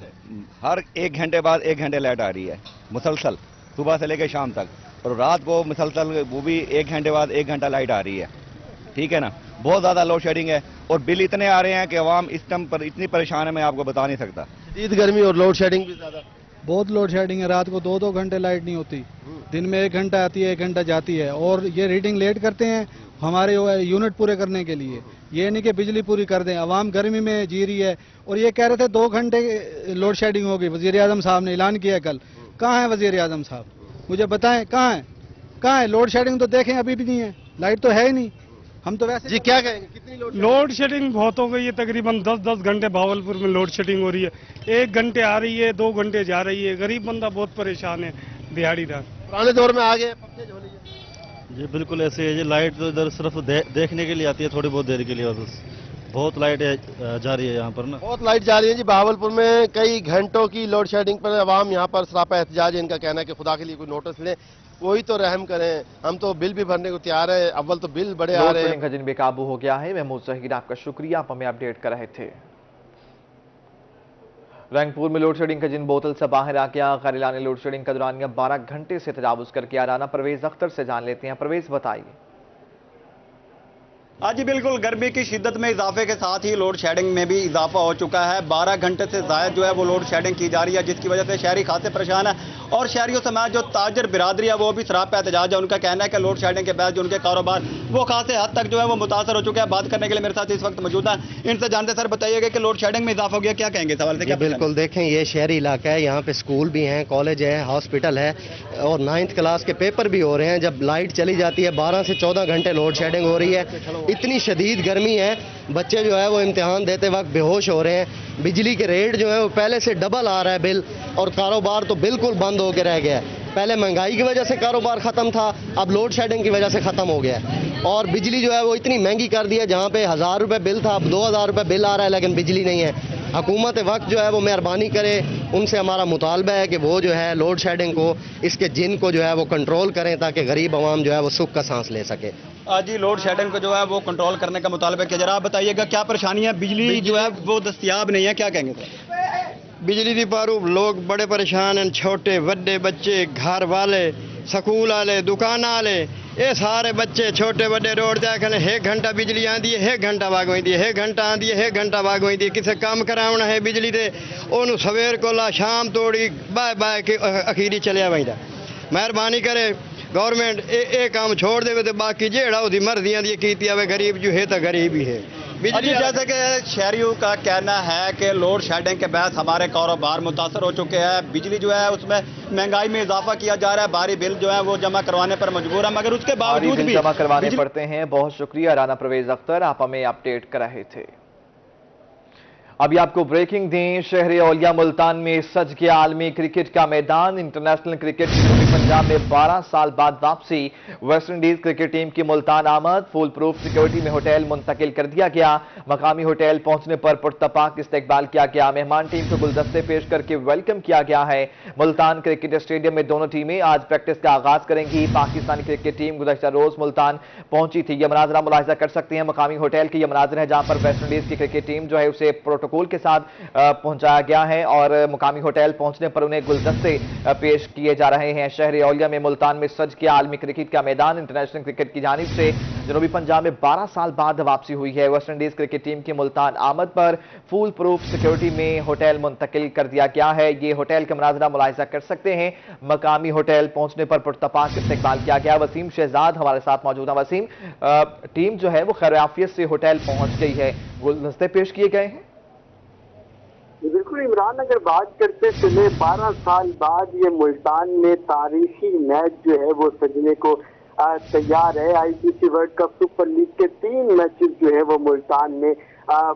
ہر 1 گھنٹے بعد 1 گھنٹے لائٹ آ رہی ہے مسلسل، صبح سے لے کے شام تک، اور رات کو مسلسل وہ بھی 1 گھنٹے بعد 1 گھنٹہ لائٹ آ رہی ہے، ٹھیک ہے نا۔ بہت زیادہ لوڈ شیڈنگ ہے اور بل اتنے آ رہے ہیں کہ عوام اس ٹائم پر اتنی پریشان ہے میں آپ کو بتا نہیں سکتا۔ شدید گرمی اور لوڈ شیڈنگ بھی زیادہ، بہت لوڈ شیڈنگ ہے، رات کو 2-2 گھنٹے لائٹ نہیں ہوتی، دن میں 1 گھنٹہ آتی ہے 1 گھنٹہ جاتی ہے، اور یہ ریڈنگ لیٹ کرتے ہیں ہمارے یونٹ پورے کرنے کے لیے، یہ نہیں کہ بجلی پوری کر دیں۔ عوام گرمی میں جی رہی ہے، اور یہ کہہ رہے تھے 2 گھنٹے لوڈ شیڈنگ ہوگی، وزیر اعظم صاحب نے اعلان کیا کل۔ کہاں ہے وزیر اعظم صاحب؟ مجھے بتائیں کہاں ہے لوڈ شیڈنگ؟ تو دیکھیں ابھی بھی نہیں ہے، لائٹ تو ہے ہی نہیں۔ ہم تو ویسے جی کیا کہیں گے، کتنی لوڈ شیڈنگ بہت ہو گئی ہے، تقریباً 10-10 گھنٹے بہاولپور میں لوڈ شیڈنگ ہو رہی ہے، 1 گھنٹے آ رہی ہے 2 گھنٹے جا رہی ہے، غریب بندہ بہت پریشان ہے، دیہڑی دار۔ پرانے دور میں آگے پنکھے جھولی جی بالکل ایسے ہے جی، لائٹ تو ادھر صرف دیکھنے کے لیے آتی ہے تھوڑی بہت دیر کے لیے، اور بس بہت لائٹ جا رہی ہے یہاں پر نا، بہت لائٹ جا رہی ہے جی بہاولپور میں۔ کئی گھنٹوں کی لوڈ شیڈنگ پر عوام یہاں پر سراپا احتجاج ہے، ان کا کہنا ہے کہ خدا کے لیے کوئی نوٹس لیں، کوئی تو رحم کریں، ہم تو بل بھی بھرنے کو تیار ہے، اول تو بل بڑے آ رہے ہیں۔ لوڈ شیڈنگ کا جن بے قابو ہو گیا ہے۔ محمود ظہیر آپ کا شکریہ، آپ ہمیں اپڈیٹ کر رہے تھے۔ رنگپور میں لوڈ شیڈنگ کا جن بوتل سے باہر آ گیا، غیر اعلانی لوڈ شیڈنگ کا دورانیہ 12 گھنٹے سے تجاوز کر کے آرانا پرویز اختر سے جان لیتے ہیں۔ پرویز بتائیے۔ ہاں جی بالکل، گرمی کی شدت میں اضافے کے ساتھ ہی لوڈ شیڈنگ میں بھی اضافہ ہو چکا ہے۔ 12 گھنٹے سے زائد جو ہے وہ لوڈ شیڈنگ کی جا رہی ہے، جس کی وجہ سے شہری خاصے پریشان ہیں، اور شہریوں سمیت جو تاجر برادری ہے وہ بھی سراپا احتجاج ہے۔ ان کا کہنا ہے کہ لوڈ شیڈنگ کے بعد جو ان کے کاروبار وہ خاصے حد تک جو ہے وہ متاثر ہو چکے ہیں۔ بات کرنے کے لیے میرے ساتھ اس وقت موجود ہیں، ان سے جانتے سر بتائیے گا کہ لوڈ شیڈنگ میں اضافہ ہو گیا، کیا کہیں گے اس حوالے سے؟ بالکل دیکھیں، یہ شہری علاقہ ہے، یہاں پہ اسکول بھی ہیں، کالج ہے، ہاسپٹل ہے، اور 9th کلاس کے پیپر بھی ہو رہے ہیں۔ جب لائٹ چلی جاتی ہے 12 سے 14 گھنٹے لوڈ شیڈنگ ہو رہی ہے، اتنی شدید گرمی ہے، بچے جو ہے وہ امتحان دیتے وقت بے ہوش ہو رہے ہیں، بجلی کے ریٹ جو ہے وہ پہلے سے ڈبل آ رہا ہے بل، اور کاروبار تو بالکل بند ہو کے رہ گیا ہے۔ پہلے مہنگائی کی وجہ سے کاروبار ختم تھا، اب لوڈ شیڈنگ کی وجہ سے ختم ہو گیا ہے، اور بجلی جو ہے وہ اتنی مہنگی کر دی ہے، جہاں پہ 1000 روپے بل تھا اب 2000 روپے بل آ رہا ہے، لیکن بجلی نہیں ہے۔ حکومت وقت جو ہے وہ مہربانی کرے، ان سے ہمارا مطالبہ ہے کہ وہ جو ہے لوڈ شیڈنگ کو، اس کے جن کو جو ہے وہ کنٹرول کریں، تاکہ غریب عوام جو ہے وہ سکھ کا سانس لے سکے۔ جی لوڈ شیڈنگ کو جو ہے وہ کنٹرول کرنے کا مطالبہ کیا جا رہا ہے، آپ بتائیے گا کیا پریشانی ہے؟ بجلی جو ہے وہ دستیاب نہیں ہے، کیا کہیں گے؟ بجلی دی پارو لوگ بڑے پریشان ہیں، چھوٹے بڑے بچے، گھر والے، سکول والے، دکان والے، یہ سارے بچے چھوٹے بڑے روڈ جا کے 1 گھنٹہ بجلی آتی ہے، 1 گھنٹہ باغ ہوئی ہے، 1 گھنٹہ آتی ہے، 1 گھنٹہ باغ ہوئی ہے، کسی کام کراؤنا ہے بجلی دے انہوں سویر کو لا شام توڑی بائے بائے کے اخیری چلیا وہی دا۔ مہربانی کرے گورنمنٹ اے کام چھوڑ دے، تو باقی جیڑا وہ مرضیاں دی کیتی آوے، غریب جو ہے تو غریب ہی ہے۔ जी जैसे कि शहरियों का कहना है कि लोड शेडिंग के बायस हमारे कारोबार मुतासर हो चुके हैं। बिजली जो है उसमें महंगाई में इजाफा किया जा रहा है, भारी बिल जो है वो जमा करवाने पर मजबूर है, मगर उसके बावजूद भी जमा करवाने पड़ते हैं। बहुत शुक्रिया राना परवेज अख्तर, आप हमें अपडेट कर रहे थे। अभी आपको ब्रेकिंग दें, शहर औलिया मुल्तान में सज गया आलमी क्रिकेट का मैदान। इंटरनेशनल क्रिकेट की जनूबी पंजाब में 12 साल बाद वापसी। वेस्ट इंडीज क्रिकेट टीम की मुल्तान आमद, फुल प्रूफ सिक्योरिटी में होटल मुंतकिल कर दिया गया। मकामी होटल पहुंचने पर पुरतपाक इस्तकबाल किया गया। मेहमान टीम को गुलदस्ते पेश करके वेलकम किया गया है। मुल्तान क्रिकेट स्टेडियम में दोनों टीमें आज प्रैक्टिस का आगाज करेंगी। पाकिस्तानी क्रिकेट टीम गुज़श्ता रोज मुल्तान पहुंची थी। यह मनाजरा मुलाहिजा कर सकते हैं। मकामी होटल के यह मनाजर है जहां पर वेस्ट इंडीज की क्रिकेट टीम जो है उसे प्रोटोकॉल के साथ पहुंचाया गया है और मुकामी होटल पहुंचने पर उन्हें गुलदस्ते पेश किए जा रहे हैं। शहर औलिया में मुल्तान में सज गया आलमी क्रिकेट का मैदान। इंटरनेशनल क्रिकेट की जानिब से जनूबी पंजाब में 12 साल बाद वापसी हुई है। वेस्ट इंडीज क्रिकेट टीम की मुल्तान आमद पर फुल प्रूफ सिक्योरिटी में होटल मुंतकिल कर दिया गया है। ये होटल का मनाजरा मुलाहिजा कर सकते हैं। मकामी होटल पहुंचने पर पुरतपाक इस्तकबाल किया गया। वसीम शहजाद हमारे साथ मौजूद है। वसीम, टीम जो है वो खैरियत से होटल पहुंच गई है, गुलदस्ते पेश किए गए हैं? बिल्कुल इमरान, अगर बात करते चले 12 साल बाद ये मुल्तान में तारीखी मैच जो है वो सजने को तैयार है। ICC world cup super league के 3 मैचेस जो है वो मुल्तान में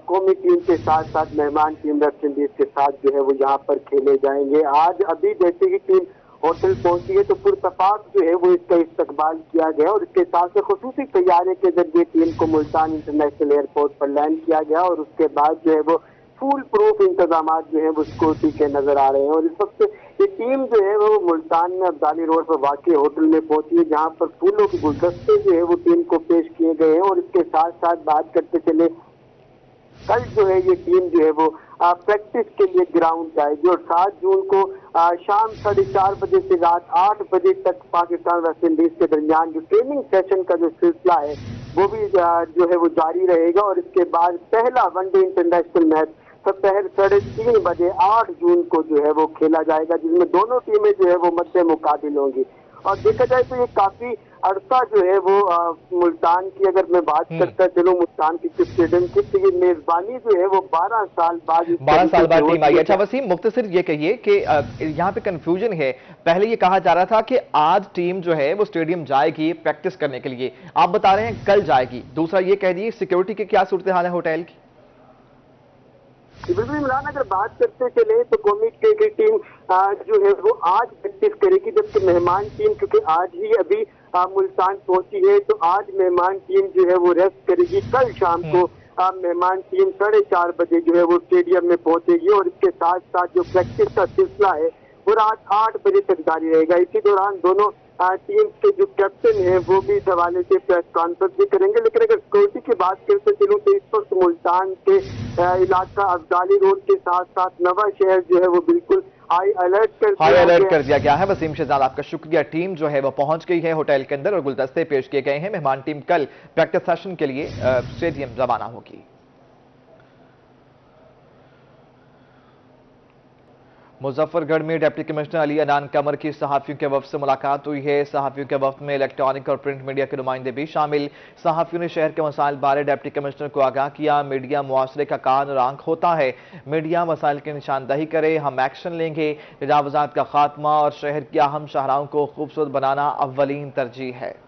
कौमी टीम के साथ साथ मेहमान टीम वेस्ट इंडीज के साथ जो है वो यहाँ पर खेले जाएंगे। आज अभी जैसे ही टीम होटल पहुंची है तो पुरतफाक जो है वो इसका इस्तकबाल किया गया और इसके साथ से खुसूसी तैयारी के जरिए टीम को मुल्तान इंटरनेशनल एयरपोर्ट पर लैंड किया गया और उसके बाद जो है वो फुल प्रूफ इंतजाम जो है वो सिक्योरिटी के नजर आ रहे हैं। और इस वक्त ये टीम जो है वो मुल्तान में अब्दाली रोड पर वाकई होटल में पहुंची है जहां पर फूलों के गुलदस्ते जो है वो टीम को पेश किए गए हैं। और इसके साथ साथ बात करते चले, कल जो है ये टीम जो है वो प्रैक्टिस के लिए ग्राउंड जाएगी और 7 जून को शाम 4:30 बजे से रात 8 बजे तक पाकिस्तान वेस्ट इंडीज के दरमियान जो ट्रेनिंग सेशन का जो सिलसिला है वो भी जो है वो जारी रहेगा। और इसके बाद पहला वनडे इंटरनेशनल मैच दोपहर 3:30 बजे 8 जून को जो है वो खेला जाएगा, जिसमें दोनों टीमें जो है वो मद्दे मुकाबिल होंगी। और देखा जाए तो ये काफी अरसा जो है वो मुल्तान की अगर मैं बात करता चलूं मुल्तान क्रिकेट स्टेडियम की, तो ये मेजबानी जो है वो 12 साल बाद टीम आई। अच्छा वसीम, मुख्तसर ये कहिए कि यहाँ पे कंफ्यूजन है। पहले ये कहा जा रहा था कि आज टीम जो है वो स्टेडियम जाएगी प्रैक्टिस करने के लिए, आप बता रहे हैं कल जाएगी। दूसरा ये कह दिए सिक्योरिटी की क्या सूरत हाल है होटल की? बिल्कुल इमरान, अगर बात करते चले तो कौमी क्रिकेट टीम जो है वो आज प्रैक्टिस करेगी, जबकि मेहमान टीम क्योंकि आज ही अभी मुल्तान पहुंची है तो आज मेहमान टीम जो है वो रेस्ट करेगी। कल शाम को मेहमान टीम 4:30 बजे जो है वो स्टेडियम में पहुंचेगी और इसके साथ साथ जो प्रैक्टिस का सिलसिला है वो रात 8 बजे तक जारी रहेगा। इसी दौरान दोनों टीम के जो कैप्टन है वो भी इस हवाले से प्रेस कॉन्फ्रेंस भी करेंगे। लेकिन अगर सिक्योरिटी की बात करते चलूँ तो इस वक्त मुल्तान के इलाका अब्दाली रोड के साथ साथ नवा शहर जो है वो बिल्कुल हाई अलर्ट कर दिया गया है। वसीम शहजाद आपका शुक्रिया। टीम जो है वो पहुंच गई है होटल के अंदर और गुलदस्ते पेश किए गए हैं। मेहमान टीम कल प्रैक्टिस सेशन के लिए स्टेडियम रवाना होगी। मुजफ्फरगढ़ में डिप्टी कमिश्नर अली अनान कमर की सहाफियों के वफ्द से मुलाकात हुई है। सहाफियों के वफ्द में इलेक्ट्रॉनिक और प्रिंट मीडिया के नुमाइंदे भी शामिल। सहाफियों ने शहर के मसाइल बारे डिप्टी कमिश्नर को आगाह किया। मीडिया मुआशरे का कान और आंख होता है, मीडिया मसाइल की निशानदही करे, हम एक्शन लेंगे। तजावुजात का खात्मा और शहर की अहम शाहराहों को खूबसूरत बनाना अव्वलीन तरजीह है।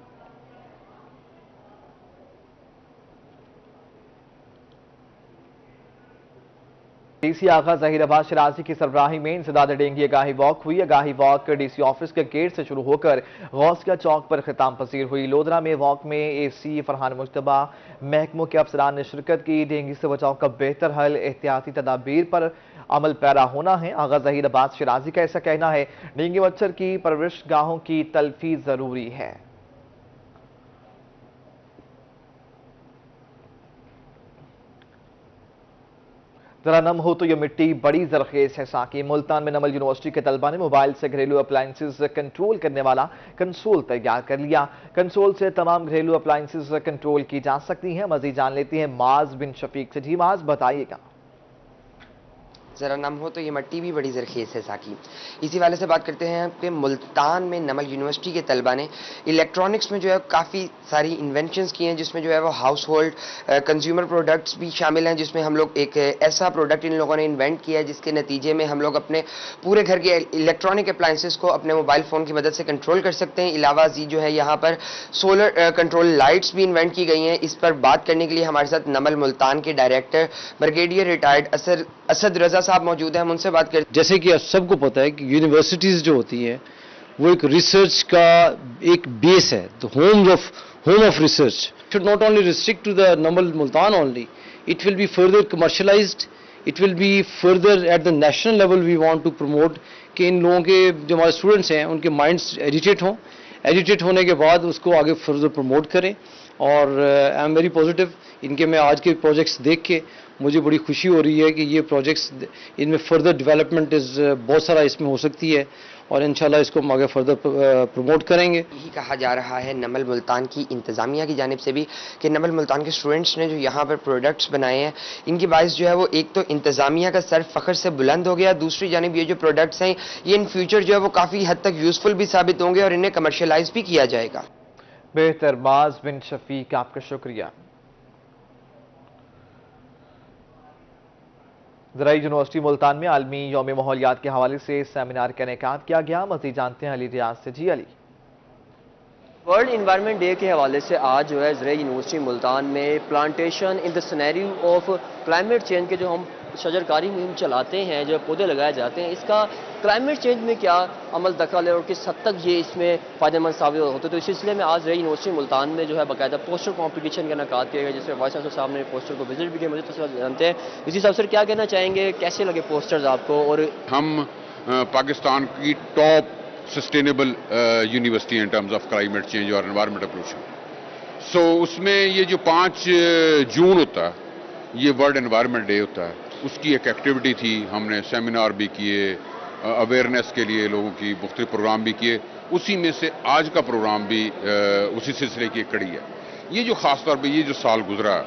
डीसी आगा ज़हीराबाद शराजी की सरबराही में इंसदाद डेंगी आगाही वॉक हुई। आगाही वॉक डीसी ऑफिस के गेट से शुरू होकर गौसिया चौक पर खिताम पसीर हुई। लोधरा में वॉक में एसी फरहान मुश्तबा महकमों के अफसरान ने शिरकत की। डेंगू से बचाव का बेहतर हल एहतियाती तदाबीर पर अमल पैरा होना है। आगा ज़हीराबाद शराजी का ऐसा कहना है। डेंगू मच्छर की परवरिश गाहों की तलफी जरूरी है। जरा नम हो तो ये मिट्टी बड़ी जरखेज है। साकी मुल्तान में नमल यूनिवर्सिटी के तलबा ने मोबाइल से घरेलू अप्लायंसेस कंट्रोल करने वाला कंसोल तैयार कर लिया। कंसोल से तमाम घरेलू अप्लायंसेस कंट्रोल की जा सकती हैं। मजीद जान लेती हैं माज बिन शफीक से। जी माज, बताइएगा। ذرا نم ہو تو یہ مٹی بھی بڑی زرخیز ہے ساکی۔ اسی والے سے بات کرتے ہیں کہ ملتان میں نمل یونیورسٹی کے طلبہ نے الیکٹرانکس میں جو ہے کافی ساری انوینشنز کی ہیں، جس میں جو ہے وہ ہاؤس ہولڈ کنزیومر پروڈکٹس بھی شامل ہیں، جس میں ہم لوگ ایک ایسا پروڈکٹ ان لوگوں نے انوینٹ کیا ہے جس کے نتیجے میں ہم لوگ اپنے پورے گھر کے الیکٹرانک اپلائنسز کو اپنے موبائل فون کی مدد سے کنٹرول کر سکتے ہیں۔ علاوہ ازیں جو ہے یہاں پر سولر کنٹرول لائٹس بھی انوینٹ کی گئی ہیں۔ اس پر بات کرنے کے لیے ہمارے ساتھ نمل ملتان کے ڈائریکٹر بریگیڈیئر ریٹائرڈ اسد رضا صاحب موجود ہیں، ہم ان سے بات کرتے ہیں۔ جیسے کہ سب کو پتہ ہے کہ یونیورسٹیز جو ہوتی ہیں وہ ایک ریسرچ کا ایک بیس ہے، تو home of research should not only restrict to the Namal Multan only, it will be further commercialized, it will be further at the national level we want to promote کہ ان لوگوں کے جو ہمارے اسٹوڈنٹس ہیں ان کے مائنڈس ایجوٹیٹ ہونے کے بعد اس کو آگے فردر پروموٹ کریں، اور I am very positive in کے میں آج کے پروجیکٹس دیکھ کے مجھے بڑی خوشی ہو رہی ہے کہ یہ پروجیکٹس ان میں فردر ڈیولپمنٹ بہت سارا اس میں ہو سکتی ہے، اور انشاءاللہ اس کو ہم آگے فردر پروموٹ کریں گے۔ یہی کہا جا رہا ہے نمل ملتان کی انتظامیہ کی جانب سے بھی کہ نمل ملتان کے اسٹوڈنٹس نے جو یہاں پر پروڈکٹس بنائے ہیں ان کی باعث جو ہے وہ ایک تو انتظامیہ کا سر فخر سے بلند ہو گیا، دوسری جانب یہ جو پروڈکٹس ہیں یہ ان فیوچر جو ہے وہ کافی حد تک یوزفل بھی ثابت ہوں گے اور انہیں کمرشلائز بھی کیا جائے گا۔ بہتر معاذ بن شفیق، آپ کا شکریہ۔ زرعی یونیورسٹی ملتان میں عالمی یوم ماحولیات کے حوالے سے سیمینار کا انعقاد کیا گیا، مزید جانتے ہیں علی ریاض سے۔ جی علی۔ ورلڈ انوائرمنٹ ڈے کے حوالے سے آج جو ہے زرعی یونیورسٹی ملتان میں plantation in the scenario of climate change کے جو ہم شجرکاری مہم چلاتے ہیں، جو پودے لگائے جاتے ہیں، اس کا کلائمیٹ چینج میں کیا عمل دخل ہے اور کس حد تک یہ اس میں فائدہ مند ثابت ہوتے، تو اس سلسلے میں آج زرعی یونیورسٹی ملتان میں جو ہے باقاعدہ پوسٹر کمپٹیشن کا انعقاد کیا گیا، جس میں وائس چانسلر صاحب نے پوسٹر کو وزٹ بھی کیا۔ مجھے تصویر جانتے ہیں اسی صاحب سر کیا کہنا چاہیں گے، کیسے لگے پوسٹرز آپ کو؟ اور ہم پاکستان کی top sustainable university in terms of climate change اور انوائرمنٹل پولوشن، سو اس میں یہ جو 5 جون ہوتا ہے یہ ورلڈ انوائرمنٹ ڈے ہوتا ہے، اس کی ایک ایکٹیویٹی تھی، ہم نے سیمینار بھی کیے، اویئرنیس کے لیے لوگوں کی مختلف پروگرام بھی کیے، اسی میں سے آج کا پروگرام بھی اسی سلسلے کی ایک کڑی ہے۔ یہ جو خاص طور پہ یہ جو سال گزرا ہے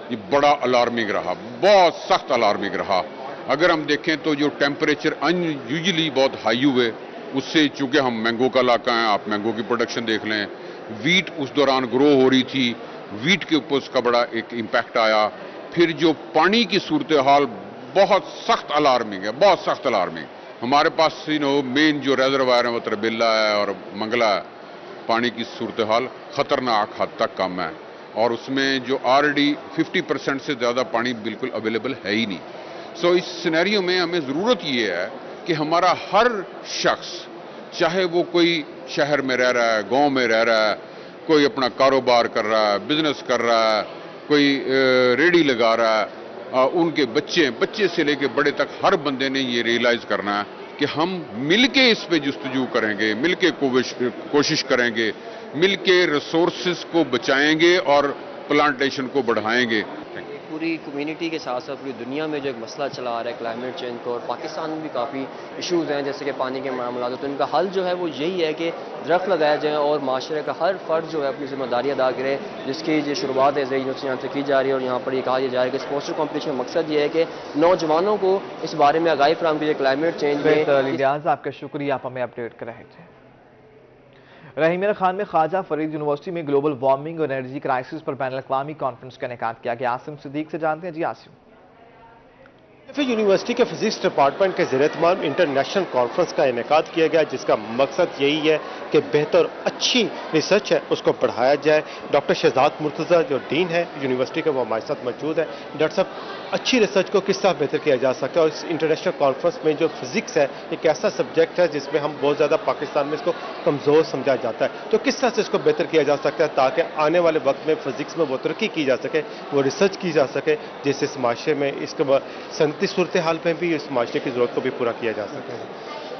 یہ بڑا الارمنگ رہا، بہت سخت الارمنگ رہا۔ اگر ہم دیکھیں تو جو ٹیمپریچر ان یوزلی بہت ہائی ہوئے، اس سے چونکہ ہم مینگو کا علاقہ ہیں، آپ مینگو کی پروڈکشن دیکھ لیں، ویٹ اس دوران گرو ہو رہی تھی، ویٹ کے اوپر اس کا بڑا ایک امپیکٹ آیا۔ پھر جو پانی کی صورتحال بہت سخت الارمنگ ہے، بہت سخت الارمنگ۔ ہمارے پاس مین جو ریزروائر ہے وہ تربیلا ہے اور منگلا ہے، پانی کی صورتحال خطرناک حد تک کم ہے، اور اس میں جو آلریڈی 50% سے زیادہ پانی بالکل اویلیبل ہے ہی نہیں۔ سو اس سینیریو میں ہمیں ضرورت یہ ہے کہ ہمارا ہر شخص، چاہے وہ کوئی شہر میں رہ رہا ہے، گاؤں میں رہ رہا ہے، کوئی اپنا کاروبار کر رہا ہے، بزنس کر رہا ہے، کوئی ریڑھی لگا رہا ہے، ان کے بچے سے لے کے بڑے تک ہر بندے نے یہ ریئلائز کرنا ہے کہ ہم مل کے اس پہ جستجو کریں گے، مل کے کوشش کریں گے، مل کے ریسورسز کو بچائیں گے اور پلانٹیشن کو بڑھائیں گے۔ پوری کمیونٹی کے ساتھ ساتھ پوری دنیا میں جو ایک مسئلہ چلا آ رہا ہے کلائمیٹ چینج کو، اور پاکستان میں بھی کافی ایشوز ہیں جیسے کہ پانی کے معاملات، تو ان کا حل جو ہے وہ یہی ہے کہ درخت لگایا جائیں اور معاشرے کا ہر فرد جو ہے اپنی ذمہ داری ادا کرے، جس کی جو شروعات ہے زرعی یونیورسٹی یہاں سے کی جا رہی ہے۔ اور یہاں پر یہ کہا جا رہا ہے کہ اس پوسٹر کمپٹیشن کا مقصد یہ ہے کہ نوجوانوں کو اس بارے میں آگاہی فراہم کی جائے کلائمیٹ چینج میں۔ علی ریاض، آپ کا شکریہ، آپ ہمیں اپڈیٹ کر رہے تھے۔ رحیم میرا خان میں خواجہ فرید یونیورسٹی میں گلوبل وارمنگ اور انرجی کرائسس پر بین الاقوامی کانفرنس کا انعقاد کیا گیا۔ عاصم صدیق سے جانتے ہیں۔ جی عاصم۔ یونیورسٹی کے فزکس ڈپارٹمنٹ کے زیر اہتمام انٹرنیشنل کانفرنس کا انعقاد کیا گیا، جس کا مقصد یہی ہے کہ بہتر اچھی ریسرچ ہے اس کو بڑھایا جائے۔ ڈاکٹر شہزاد مرتضیٰ جو ڈین ہے یونیورسٹی کے، وہ ہمارے ساتھ موجود ہے۔ ڈاکٹر صاحب، اچھی ریسرچ کو کس طرح بہتر کیا جا سکتا ہے، اور اس انٹرنیشنل کانفرنس میں جو فزکس ہے ایک ایسا سبجیکٹ ہے جس میں ہم بہت زیادہ پاکستان میں اس کو کمزور سمجھا جاتا ہے، تو کس طرح سے اس کو بہتر کیا جا سکتا ہے تاکہ آنے والے وقت میں فزکس میں وہ ترقی کی جا سکے، وہ ریسرچ کی جا سکے، جس سے اس معاشرے میں اس کے صنعتی صورتحال میں بھی اس معاشرے کی ضرورت کو بھی پورا کیا جا سکے۔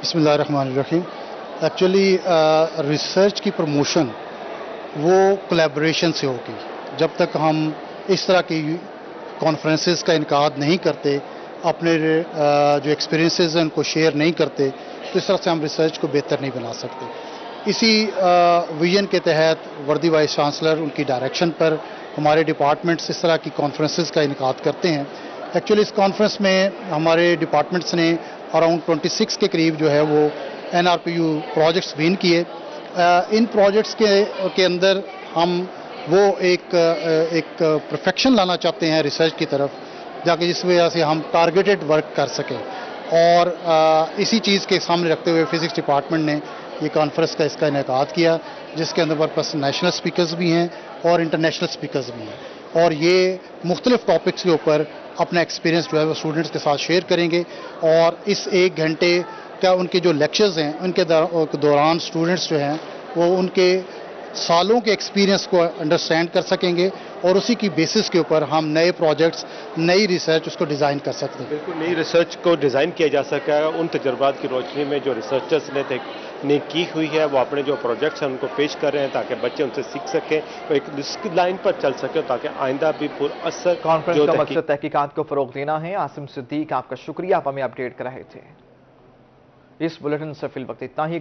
بسم اللہ الرحمن الرحیم۔ ایکچولی ریسرچ کی پروموشن وہ کولیبوریشن سے ہوگی۔ جب تک ہم اس طرح کی کانفرنسز کا انعقاد نہیں کرتے، اپنے جو ایکسپیرینسز ہیں ان کو شیئر نہیں کرتے، تو اس طرح سے ہم ریسرچ کو بہتر نہیں بنا سکتے۔ اسی ویژن کے تحت وردی وائس چانسلر ان کی ڈائریکشن پر ہمارے ڈپارٹمنٹس اس طرح کی کانفرنسز کا انعقاد کرتے ہیں एक्चुअली इस कॉन्फ्रेंस में हमारे डिपार्टमेंट्स ने अराउंड 26 के करीब जो है वो NRPU प्रोजेक्ट्स विन किए। इन प्रोजेक्ट्स के अंदर हम वो एक परफेक्शन लाना चाहते हैं रिसर्च की तरफ, जाके जिस वजह से हम टारगेटेड वर्क कर सकें। और इसी चीज़ के सामने रखते हुए फिज़िक्स डिपार्टमेंट ने ये कॉन्फ्रेंस का इसका इनेकाद किया, जिसके अंदर बस नेशनल स्पीकर्स भी हैं और इंटरनेशनल स्पीकर्स भी हैं, और ये मुख्तलिफ टॉपिक्स के ऊपर अपना एक्सपीरियंस जो है वो स्टूडेंट्स के साथ शेयर करेंगे। और इस 1 घंटे का उनके जो लेक्चर्स हैं उनके दौरान स्टूडेंट्स जो हैं वो उनके सालों के एक्सपीरियंस को अंडरस्टैंड कर सकेंगे, और उसी की बेसिस के ऊपर हम नए प्रोजेक्ट्स, नई रिसर्च उसको डिज़ाइन कर सकते हैं। बिल्कुल नई रिसर्च को डिज़ाइन किया जा सका है उन तजुर्बात की रोशनी में जो रिसर्चर्स ने की हुई है। वो अपने जो प्रोजेक्ट्स हैं उनको पेश कर रहे हैं ताकि बच्चे उनसे सीख सकें, वो एक रिस्क लाइन पर चल सकें, ताकि आइंदा भी पुरअसर कॉन्फ्रेंस का मकसद तहकीकात को फरोग देना है। आसिम सिद्दीक, आपका शुक्रिया, आप हमें अपडेट कर रहे थे। इस बुलेटिन से फिल वक्त इतना ही।